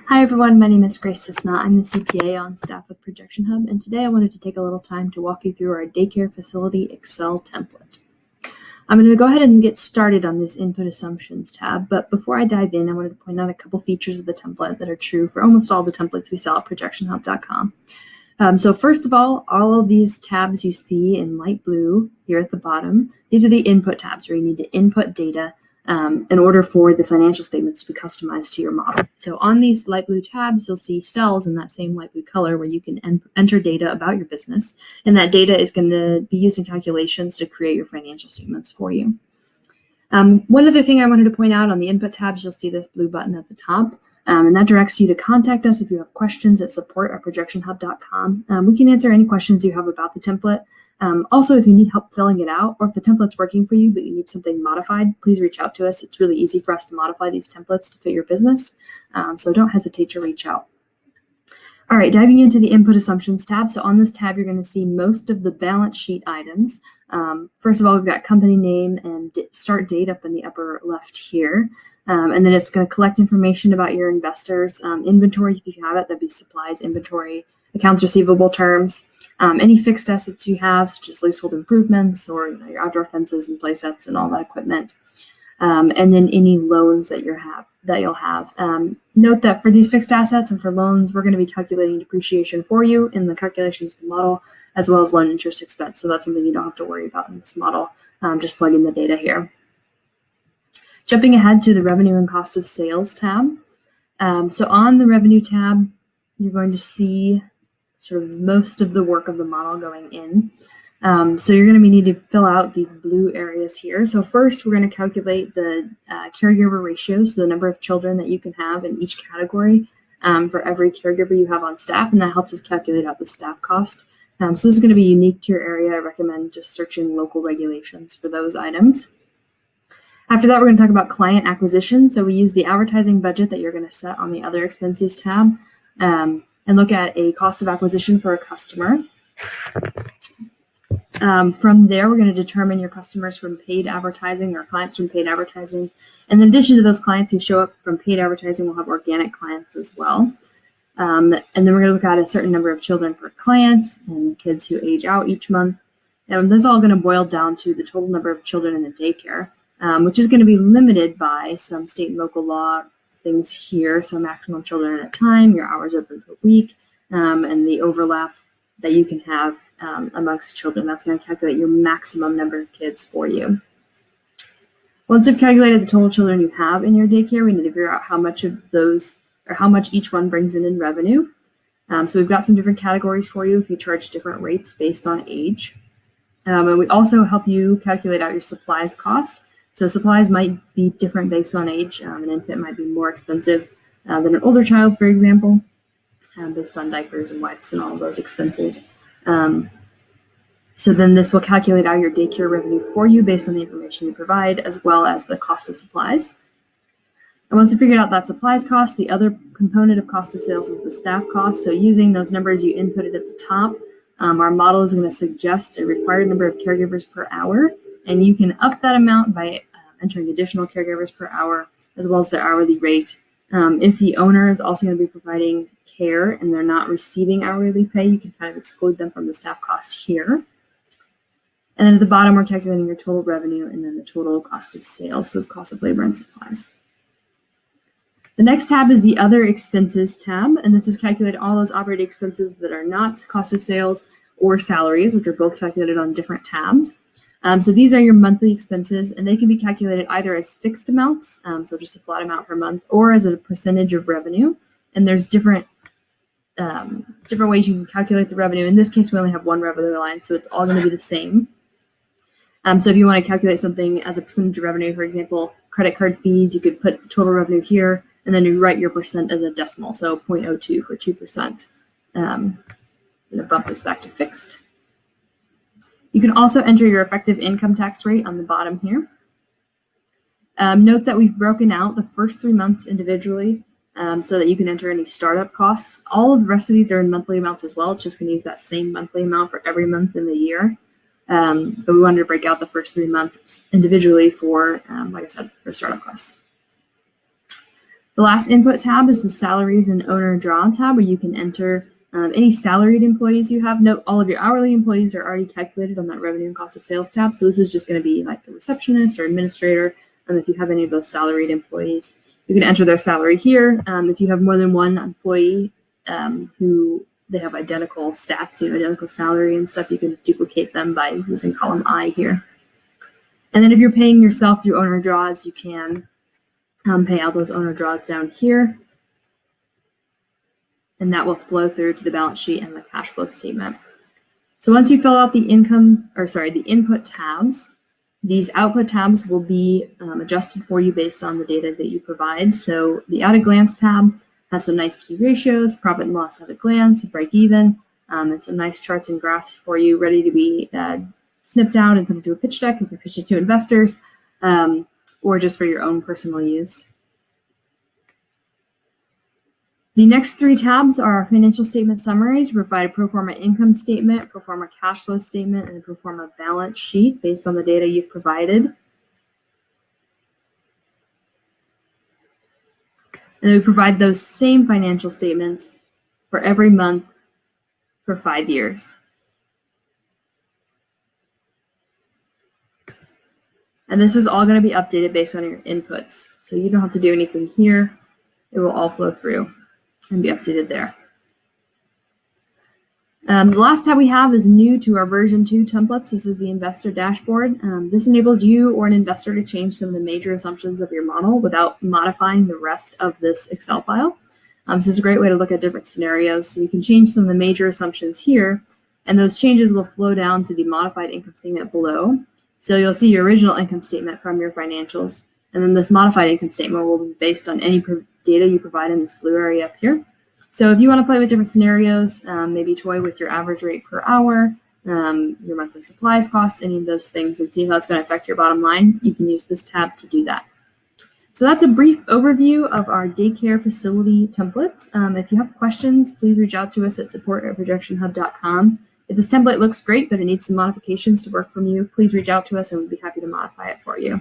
Hi everyone, my name is Grace Cisna. I'm the CPA on staff with ProjectionHub, and today I wanted to take a little time to walk you through our daycare facility Excel template. I'm going to go ahead and get started on this input assumptions tab, but before I dive in, I wanted to point out a couple features of the template that are true for almost all the templates we sell at ProjectionHub.com. So first of all of these tabs you see in light blue here at the bottom, these are the input tabs where you need to input data in order for the financial statements to be customized to your model. So on these light blue tabs, you'll see cells in that same light blue color where you can enter data about your business, and that data is going to be used in calculations to create your financial statements for you. One other thing I wanted to point out on the input tabs, you'll see this blue button at the top, and that directs you to contact us if you have questions at support@projectionhub.com. We can answer any questions you have about the template. Also, if you need help filling it out, or if the template's working for you but you need something modified, please reach out to us. It's really easy for us to modify these templates to fit your business, so don't hesitate to reach out. All right, diving into the input assumptions tab. So on this tab, you're going to see most of the balance sheet items. First of all, we've got company name and start date up in the upper left here. And then it's going to collect information about your investors, inventory, if you have it, that'd be supplies, inventory, accounts receivable terms, any fixed assets you have, such as leasehold improvements or your outdoor fences and play sets and all that equipment. And then any loans that you'll have. Note that for these fixed assets and for loans, we're going to be calculating depreciation for you in the calculations of the model, as well as loan interest expense. So that's something you don't have to worry about in this model. Just plug in the data here. Jumping ahead to the revenue and cost of sales tab. So on the revenue tab, you're going to see sort of most of the work of the model going in. So you're going to need to fill out these blue areas here. So first, we're going to calculate the caregiver ratio, so the number of children that you can have in each category for every caregiver you have on staff, and that helps us calculate out the staff cost. So this is going to be unique to your area. I recommend just searching local regulations for those items. After that, we're going to talk about client acquisition. So we use the advertising budget that you're going to set on the other expenses tab and look at a cost of acquisition for a customer. From there, we're going to determine your customers from paid advertising or clients from paid advertising. And in addition to those clients who show up from paid advertising, we'll have organic clients as well. And then we're going to look at a certain number of children per client and kids who age out each month. And this is all going to boil down to the total number of children in the daycare, which is going to be limited by some state and local law things here. So maximum children at a time, your hours open per week, and the overlap that you can have amongst children. That's going to calculate your maximum number of kids for you. Once you've calculated the total children you have in your daycare, we need to figure out how much of those, or how much each one brings in revenue. So we've got some different categories for you if you charge different rates based on age. And we also help you calculate out your supplies cost. So supplies might be different based on age. An infant might be more expensive than an older child, for example. Based on diapers and wipes and all of those expenses. So then this will calculate out your daycare revenue for you based on the information you provide, as well as the cost of supplies. And once you figured out that supplies cost, the other component of cost of sales is the staff cost. So using those numbers you inputted at the top, our model is going to suggest a required number of caregivers per hour, and you can up that amount by entering additional caregivers per hour, as well as their hourly rate. If the owner is also going to be providing care and they're not receiving hourly pay, you can kind of exclude them from the staff cost here. And then at the bottom, we're calculating your total revenue and then the total cost of sales, so cost of labor and supplies. The next tab is the other expenses tab, and this is calculating all those operating expenses that are not cost of sales or salaries, which are both calculated on different tabs. So these are your monthly expenses, and they can be calculated either as fixed amounts, so just a flat amount per month, or as a percentage of revenue. And there's different ways you can calculate the revenue. In this case, we only have one revenue line, so it's all going to be the same. So if you want to calculate something as a percentage of revenue, for example, credit card fees, you could put the total revenue here, and then you write your percent as a decimal, so 0.02 for 2%. Bump this back to fixed. You can also enter your effective income tax rate on the bottom here. Note that we've broken out the first 3 months individually so that you can enter any startup costs. All of the rest of these are in monthly amounts as well. It's just going to use that same monthly amount for every month in the year. But we wanted to break out the first 3 months individually for, like I said, for startup costs. The last input tab is the Salaries and Owner Draw tab, where you can enter any salaried employees you have. Note all of your hourly employees are already calculated on that revenue and cost of sales tab. So this is just going to be like a receptionist or administrator. If you have any of those salaried employees, you can enter their salary here. If you have more than one employee who they have identical stats, identical salary and stuff, you can duplicate them by using column I here. And then if you're paying yourself through owner draws, you can pay out those owner draws down here. And that will flow through to the balance sheet and the cash flow statement. So once you fill out the input tabs, these output tabs will be adjusted for you based on the data that you provide. So the at a glance tab has some nice key ratios, profit and loss at a glance, break even, and some nice charts and graphs for you ready to be snipped out and put into a pitch deck if you're pitching to investors, or just for your own personal use. The next three tabs are financial statement summaries. We provide a pro forma income statement, pro forma cash flow statement, and a pro forma balance sheet based on the data you've provided. And we provide those same financial statements for every month for 5 years. And this is all going to be updated based on your inputs. So you don't have to do anything here. It will all flow through and be updated there. The last tab we have is new to our version 2 templates. This is the investor dashboard. This enables you or an investor to change some of the major assumptions of your model without modifying the rest of this Excel file. This is a great way to look at different scenarios. So you can change some of the major assumptions here, and those changes will flow down to the modified income statement below. So you'll see your original income statement from your financials, and then this modified income statement will be based on any data you provide in this blue area up here. So if you want to play with different scenarios, maybe toy with your average rate per hour, your monthly supplies costs, any of those things, and see how it's going to affect your bottom line, you can use this tab to do that. So that's a brief overview of our daycare facility template. If you have questions, please reach out to us at support@ProjectionHub.com. If this template looks great, but it needs some modifications to work from you, please reach out to us and we'll be happy to modify it for you.